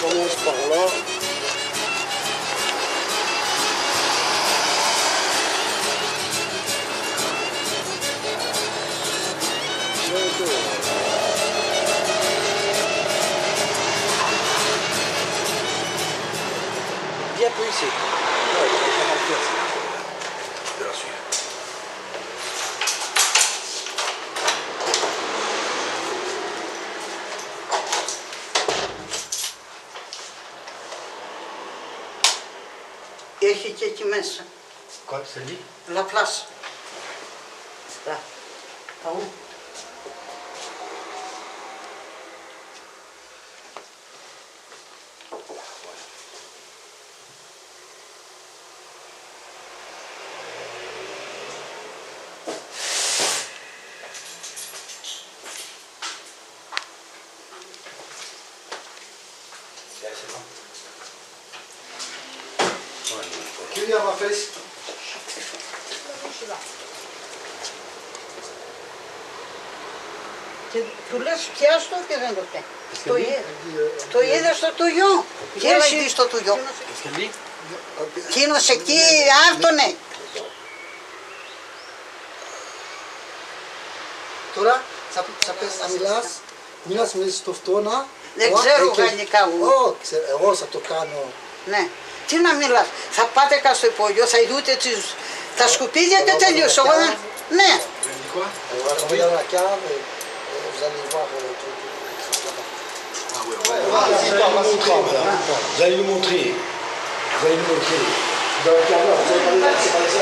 commence par là. Bien plus ici. Ouais, il va pas faire ça. Je vais la suivre. Έχετε εκεί μέσα. Quoi, c'est lui? La place. Là. Ah où? Qui vient ma fesse? Και του λες πιάστο και δεν το πιάνει. Το είδες στο τουγιό. Έλα εκεί στο τουγιό. Qu'est-ce qu'elle dit? Κείνος εκεί άφτωνε. Τώρα θα πες μιλάς, μιλάς με στο φτώνα. Δεν ξέρω γαλλικά εγώ. Εγώ θα το κάνω. Ναι. Τι να μιλάς. Θα πάτε κάτω στο υπόγειο, θα ειδούτε τα σκουπίδια και τελείωσε. Ναι. Quoi? On va dans la cave et vous allez voir le truc. Ah ouais, vous allez nous montrer. Vous allez nous montrer. Dans la cave là, vous allez pas les c'est pas les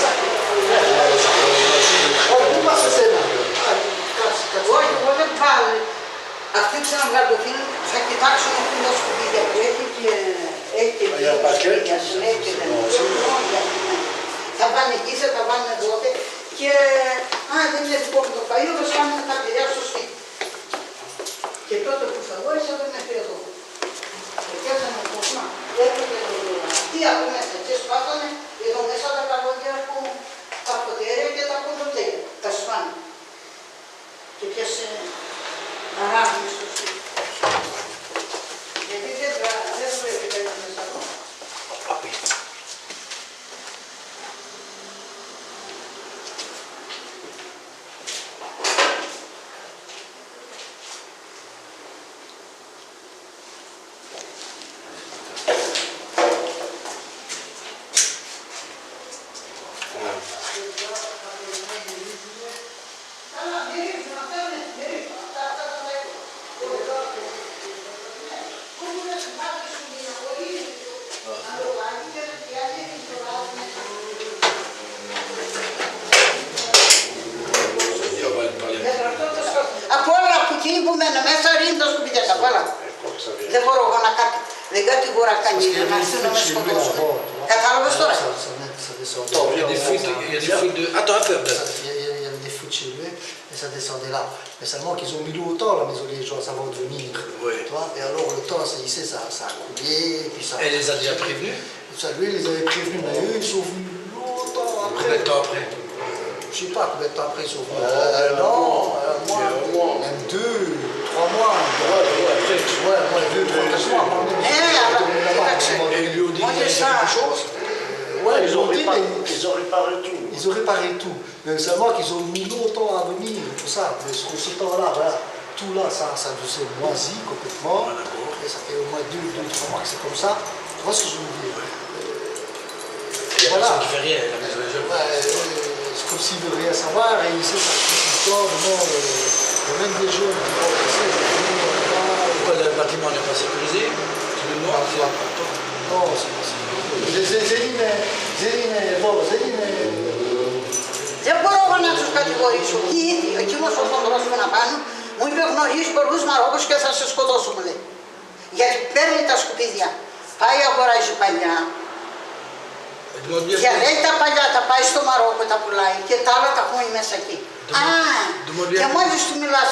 ça. Όχι, εγώ δεν πάω. Αυτοί ξαναβγαλτοφίλ θα κοιτάξουν αυτήν τα σκουπίδια που έχει και έχει και συνέχεια. Θα πάνε εκεί, θα τα πάνε τότε και αν δεν είναι δικό μου το φαΐο, θα σκάνουμε τα παιδιά στο σπίτι. Και τότε που θα δω, είσαι εδώ μέχρι εδώ. Και πιάσανε το σμά. Έρχεται αυτοί από μέσα και σπάσανε εδώ μέσα τα καλώδια που τα ποτέρια και τα κοντοτέρια. Τα σπάνε. Και πιάσε αράβι στο σπίτι. Γιατί δεν πρέπει να είναι μέσα εδώ. Από όλα που εκείνοι που μένουν μέσα ρίχνουν τα σκουπίδια τα βάλα. Δεν μπορώ εγώ να κάτι. Δεν κατηγορά κανείς να έρθουν να με σκοτώσουν. Κατάλαβες τώρα. Il y a des fuites de... Attends un peu, Abdel. Il y avait des fuites chez lui et ça descendait là. Mais seulement qu'ils ont mis l'eau autant la maison, les gens, ça va devenir. Oui. Et alors le temps, ici, ça a coulé. Et puis ça. Elle les a déjà prévenus? Ça, lui, il les avait prévenus, mais eux, ils sont venus longtemps après. Combien de temps après? Je sais pas combien de temps après ils sont venus. Un mois, même 2, 3 mois. Ouais, moins 2, 3, 4 mois. Et lui ont dit qu'ils avaient fait quelque chose? Ouais, ils ont réparé tout. Ils ont réparé tout. Mais seulement qu'ils ont mis longtemps à venir, tout ça. Mais ce temps-là, voilà, tout là, ça s'est moisi complètement. Et ça fait au moins 2, 3 mois que c'est comme ça. Tu vois ce que je veux dire? Il y a personne qui fait rien, la maison est jeune. C'est comme s'ils ne veulent rien savoir. Et ici, ça fait histoire, non, il y a même des jeunes qui vont passer. Pourquoi le bâtiment n'est pas sécurisé? C'est le noir, c'est important. Non, c'est pas sécurisé. Zéline. Δεν μπορώ εγώ να τους κατηγορήσω. Εκείνος ο χοντρός που να πάνω μου είπε γνωρίζεις πολλούς Μαρόκους και θα σε σκοτώσω μου λέει. Γιατί παίρνει τα σκουπίδια. Πάει αγοράζει παλιά. Διαλέγει τα παλιά, τα πάει στο Μαρόκο, τα πουλάει και τα άλλα τα χώνει μέσα εκεί. Και μόλις του μιλάς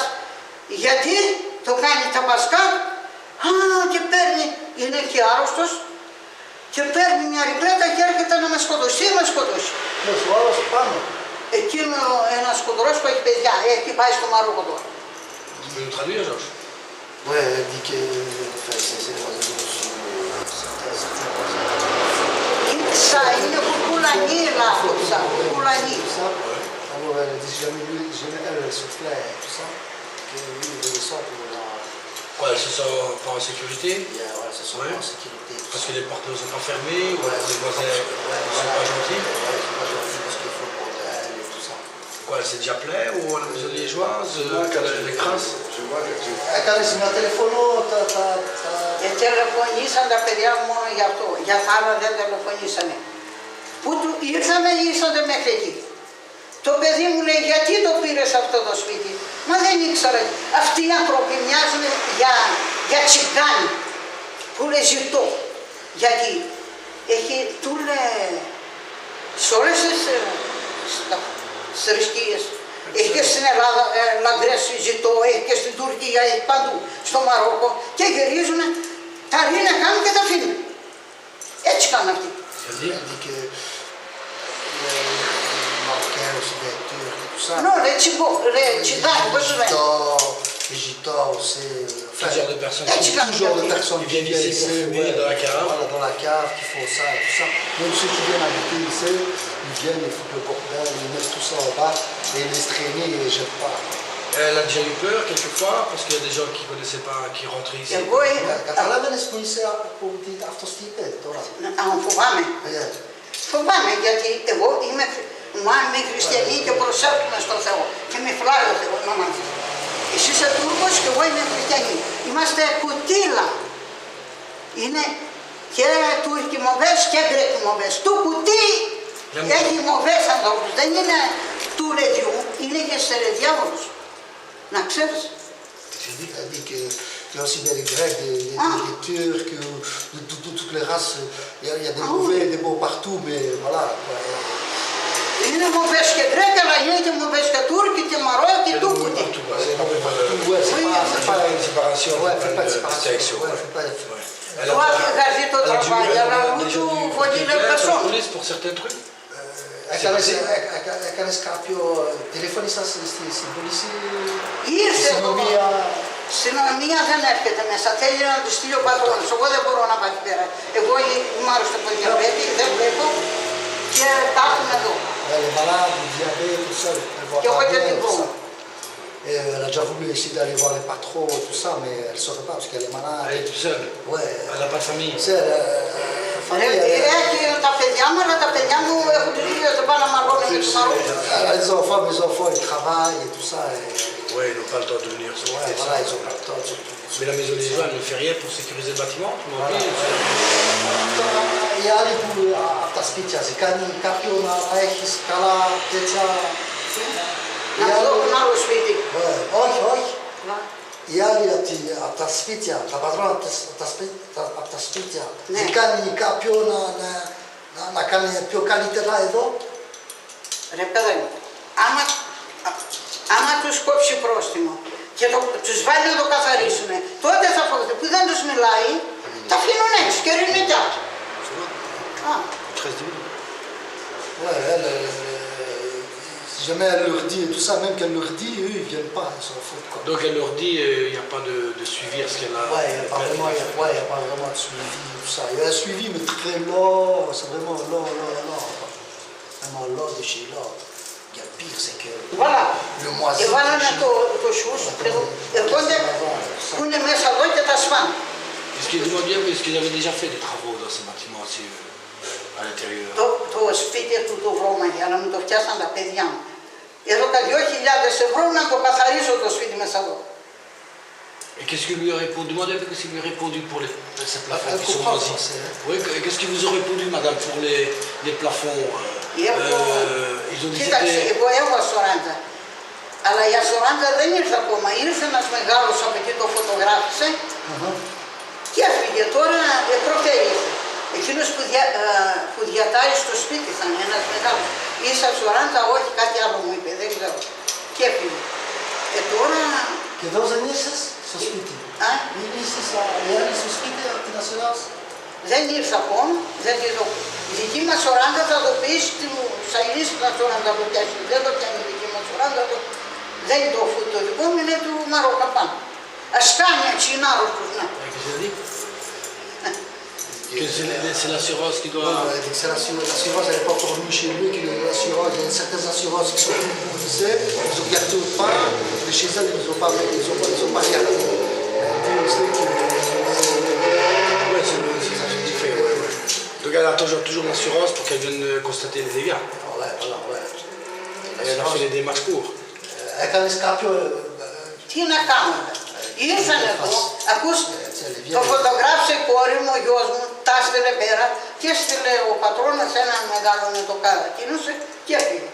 γιατί το κάνει τα Πασκάλ, και παίρνει, είναι και άρρωστος και παίρνει μια ριπλέτα και έρχεται να με σκοτώσει. Τι με σκοτώσει? Με σου άλλος πάνω. Εκείνο ένας χοντρός που έχει παιδιά, έχει πάει στο Μαρόκο τώρα. Tu peux nous traduire, Georges? Ouais, elle dit que c'est les oiseaux sur certains oiseaux. Ça, il ne faut pas l'année là, comme ça, pour l'année. Alors elle dit jamais elle soufflait tout ça, que lui il veut ça pour la... Ouais, elles se sentent pas en sécurité. Ouais, c'est son en sécurité. Parce que les portes ne sont pas fermées, ou les voisins ne sont pas gentils. Ouais, ils sont pas gentils parce qu'il faut le bordel et tout ça. Quoi, elle s'est déjà plaît ou à la maison liégeoise, les crasses? Je vois que tu... Έκανε ένα τηλεφωνό, Τηλεφωνήσαν τα παιδιά μόνο για αυτό. Για τα άλλα δεν τηλεφωνήσανε. Που του ήρθαμε, ήρθατε μέχρι εκεί. Το παιδί μου λέει, γιατί το πήρες αυτό το σπίτι. Μα δεν ήξερα. Αυτοί οι άνθρωποι μοιάζουν για τσιγκάνι. Που λέει ζητώ. Γιατί έχει τούλε σε όλες τις θρησκείες. Έχει και στην Ελλάδα λαμπρές ζητώ, έχει και στην Τουρκία, έχει παντού, στο Μαρόκο και γυρίζουν, τα λίνα κάνουν και τα αφήνουν. Έτσι κάνουν αυτοί. dit que les Marocains aussi, les Turcs et tout ça. Non, les Tchigans, πώς σου λένε. Les Gitans aussi. Quel genre de personnes Tout genre de personnes Ils viennent ici pour fumer dans la cave. Voilà, dans la cave, qui font ça et tout ça. Même ceux qui viennent habiter ici, ils viennent, ils foutent le bordel, ils mettent tout ça en bas et ils laissent traîner et ils ne jettent pas. Elle a déjà eu peur quelquefois, parce qu'il y a des gens qui ne connaissaient pas, qui rentraient ici. Εγώ Καταλάβαινε που είσαι από αυτό τι είπε τώρα. φοβάμαι. Φοβάμαι γιατί εγώ είμαι χριστιανή και προσέρχομαι στον Θεό και με φυλάει ο Θεός να μάθει. Εσύ είσαι Τούρκος και εγώ είμαι χριστιανή. Είμαστε κουτίλα. Είναι και Τούρκοι μοβές και Γκρέκοι μοβές. Το κουτί έχει μοβές ανθρώπους. Δεν είναι του λεδιού, είναι και σε διάβολους. Να ξέρεις. Elle dit qu'il y a aussi des Grecs, des Turcs, de toutes les races. Il y a des mauvais, des bons partout, mais voilà. Είναι μοβές και Γκρέκοι, αλλά είναι και μοβές και Τούρκοι και Μαρόκοι, το κουτί. Ouais, c'est pas une séparation. Ouais, fait pas de séparation. Ouais, fait pas de... Elle a déjà dû la police pour certains trucs. Έκανες κάποιο, τηλεφώνησαν στην πολίση, Ήρθε εδώ. αστυνομία. Αστυνομία δεν έρχεται μέσα. Θέλει να του στείλει ο πατρόνος. Εγώ δεν μπορώ να πάω εκεί πέρα. Εγώ είμαι άρρωστο από διαβέτη, δεν βλέπω και τα έχουμε εδώ. Les malades, le diabète, tout ça, elle voit Και εγώ pas δεν bien, την tout βρω. ça. Et elle a déjà voulu essayer d'aller voir les patrons et tout ça, mais elle ne saurait pas parce qu'elle est malade. Elle est toute seule. Ouais. Elle n'a pas de famille. Tu sais, Έχει τα παιδιά μου, αλλά τα παιδιά μου έχουν τους ίδιους, δεν πάνε να μαλώνουν με τους Μαρόκους. elle a des enfants, mes enfants, ils travaillent et tout ça. Et... Ouais, ils n'ont pas le temps de venir s'occuper Ouais, de voilà, ça. ils ont pas le temps surtout. Mais la maison des joies ne fait rien pour sécuriser le bâtiment, tu m'as oublié. I ali były ta spicia, zykani, kapiona, echis, kala, tecia. Να του δώσουν άλλο σπίτι. Όχι, όχι. Οι άλλοι από τα σπίτια, τα πατρόνα από τα σπίτια, Ναι. κάνει κάποιον να κάνει πιο καλύτερα εδώ. Ρε παιδε μου, άμα τους κόψει πρόστιμο και τους βάλει να το καθαρίσουν, τότε θα φοβηθούν. Που δεν τους μιλάει, τα αφήνουν έτσι και ρίχνουν κι άλλο. Ouais, si jamais elle leur dit et tout ça, même qu'elle leur dit, eux ils viennent pas, ils s'en foutent quoi. Donc elle leur dit, il n'y a pas de suivi à ce qu'elle a. Ouais, il n'y a pas vraiment de suivi, tout ça. Il y a un suivi, mais très lent, c'est vraiment lent. Vraiment lent de chez lent. Il y a pire, c'est que Voilà. le moisi. Εβάλανε το σους, έρχονται που είναι μέσα εδώ και τα σπάνε. Est-ce qu'ils demandent bien, est-ce qu'ils avaient déjà fait des travaux dans ce bâtiment aussi, à l'intérieur? Το σπίτι του το βρώμα για να μου το φτιάσαν τα παιδιά μου. Έδωκα 2.000 ευρώ να το καθαρίσω το σπίτι μέσα εδώ. Et qu'est-ce qu'il lui a répondu? Demandez un peu ce qu'il lui a répondu pour ces plafonds Elle qui sont comprend le moisis. français, hein. Oui, qu'est-ce qu'il vous a répondu, madame, pour les plafonds? Ils ont dit Κοίταξε, c'était... εγώ έχω ασοράντζα. Αλλά η ασοράντζα δεν ήρθε ακόμα. Ήρθε ένας μεγάλος από εκεί, το φωτογράφησε και έφυγε. Τώρα προχτές ήρθε. Εκείνος που διατάζει στο σπίτι θα είναι ένας μεγάλος. Είσαι ασοράντζα, όχι κάτι άλλο μου είπε, δεν ξέρω. Και έφυγε. Τώρα... Και εδώ δεν είσαι στο σπίτι. Δεν είσαι στο σπίτι από την ασοράντζα. Δεν ήρθε ακόμα, δεν τη δω. Η δική μας οράντα θα το πεις του Σαϊλής που θα το οράντα το πιάσει. Δεν το πιάνει η δική μας οράντα, δεν το φούτο δικό μου, είναι του Μαροκαπάνου. Ascania, Cinarul, non. Qu'est-ce qu'il a dit? Que c'est l'assurance qui doit... C'est l'assurance, elle n'est pas encore venue chez lui, qu'il y a l'assurance, il y a certaines assurances qui sont improvisées, ils ont regardé au pas, mais chez elles, ils n'ont pas regardé. Ouais, c'est différent. Donc elle attend toujours l'assurance pour qu'elle vienne constater les dégâts. Voilà. Et elle a fait les démarches pour. Έκανε κάποιο. Τι να κάνουμε. Ήρθαν εδώ, ακούς, το φωτογράφησε η κόρη μου, ο γιος μου, τα έστειλε πέρα και έστειλε ο πατρόνας έναν μεγάλο με το κάδα. Κινούσε και έφυγε.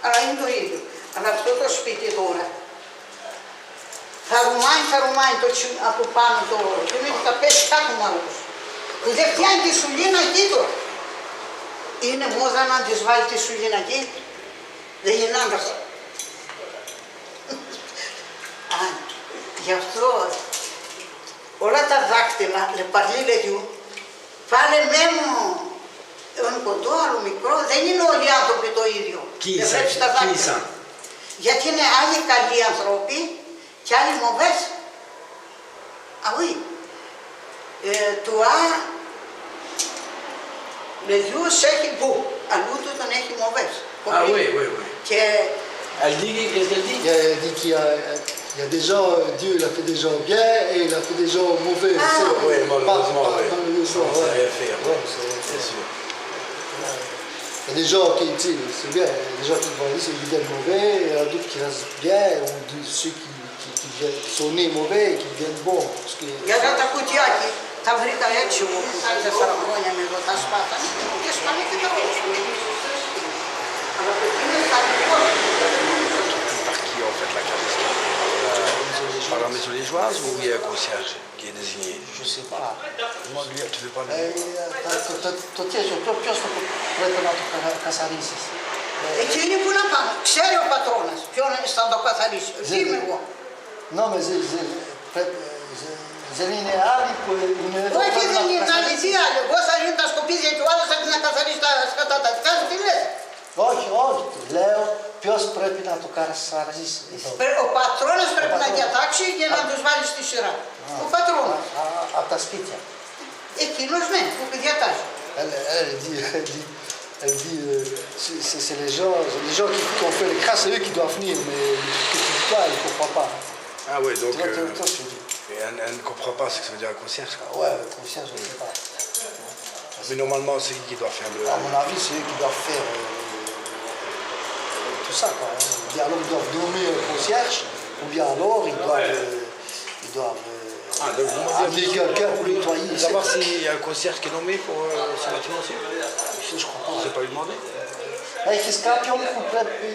Αλλά είναι το ίδιο. Αλλά αυτό το σπίτι τώρα, θα ρουμάει το από πάνω το και θα πέσει κάτω μάλλον. Που δεν πιάνει τη σουλίνα εκεί τώρα. Είναι μόδα να της βάλει τη σουλίνα εκεί. Δεν γινάνε. Γι' αυτό όλα τα δάκτυλα, λεπαρλίλε γιου, πάλι μένω ένα κοντό, άλλο μικρό, δεν είναι όλοι οι άνθρωποι το ίδιο. Δεν βλέπεις τα δάκτυλα. Γιατί είναι άλλοι καλοί άνθρωποι και άλλοι μοβές. Oui. Toi, le Dieu έχει beau, αλλού του τον έχει μοβές. Ah oui. Και Elle dit, qu'est-ce qu'elle dit? Elle dit qu'il y a des gens, Dieu il a fait des gens bien et il a fait des gens mauvais. Oui, malheureusement, oui. Malheureusement, Ça n'a rien fait. C'est sûr. Il y a des gens qui, tu sais, c'est bien, il y a des gens qui vont dire qu'ils deviennent mauvais, et il y en a d'autres qui restent bien, ou ceux qui sont nés mauvais et qui deviennent bons. Parce que, για τα κουτιάκι, τα βρήκα έξω μου, 4 χρόνια με εδώ τα σπάτανε και σπάνε και τα όλα. Αλλά το είναι στα Par qui en fait la carte par la maison liégeoise ou il y a un concierge qui est désigné? je sais pas. Moi, lui, tu veux pas le... Το τιέζο, ποιος το πρέπει να το καθαρίσεις. εκείνοι που να πάνε, ξέρει ο πατρόνας ποιον θα το καθαρίσει, είμαι εγώ. Non, mais δεν είναι άλλοι που είναι εδώ. Όχι δεν είναι αληθή άλλο, εγώ θα γίνω τα σκοπίδια και ο άλλος θα την καθαρίσει τα σκατά τα δικά σου, τι λες. Όχι, λέω ποιος πρέπει να το καθαρίσει εδώ. Ο πατρόνας πρέπει να διατάξει και να τους βάλει στη σειρά. Ο πατρόνας. Από τα σπίτια. Εκείνος ναι, που διατάζει. Elle dit, c'est les gens qui ont fait les crasses, c'est eux qui doivent venir, mais que tu dis pas, elle ne comprend pas. Ah oui, donc... Et elle ne comprend pas ce que ça veut dire un concierge. Ouais, le concierge, je ne sais pas. Mais normalement, c'est qui doit faire le... À mon avis, c'est eux qui doivent faire tout ça, quoi. Ou bien alors ils doivent nommer un concierge, ou bien alors ils doivent amener quelqu'un pour nettoyer. Savoir s'il y a un concierge qui est nommé pour ce bâtiment aussi? Je crois pas. Je n'ai pas lui demandé. Έχει κάποιον που πρέπει...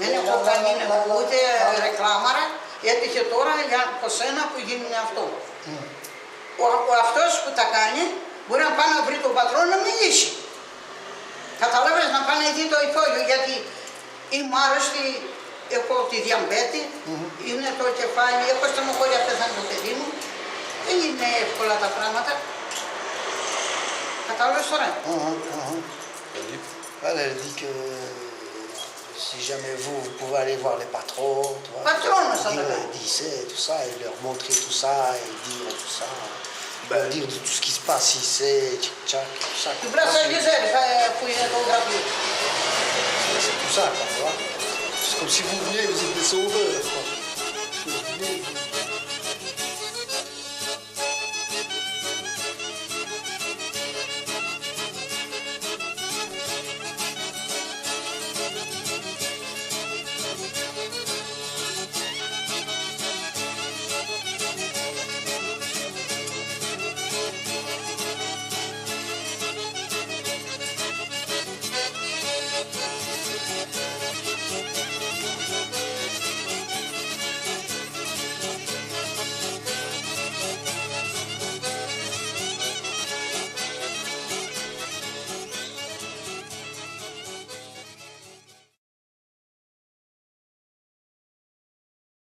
Δεν έχω κάνει ούτε ρεκλάμαρα, έτυχε τώρα για το σένα που γίνει αυτό. Αυτός που τα κάνει μπορεί να πάει να βρει τον πατρόνο να μιλήσει. Καταλάβες, να πάει να δει το υπόγειο, γιατί είμαι άρρωστη, έχω τη διαμπέτη, είναι το κεφάλι, έχω στενοχώρια, πέθανε το παιδί μου. Δεν είναι εύκολα τα πράγματα. Κατάλαβες τώρα. Elle dit que si jamais vous pouvez aller voir les patrons, tu vois, dire tout ça, et leur montrer tout ça, et dire tout ça, leur dire de tout ce qui se passe ici, tchic-tchac, tout ça. Tu peux ça dire, που είναι το γραφείο. C'est tout ça, quoi, tu vois. C'est comme si vous veniez, vous êtes des sauveurs, quoi. Vous venez,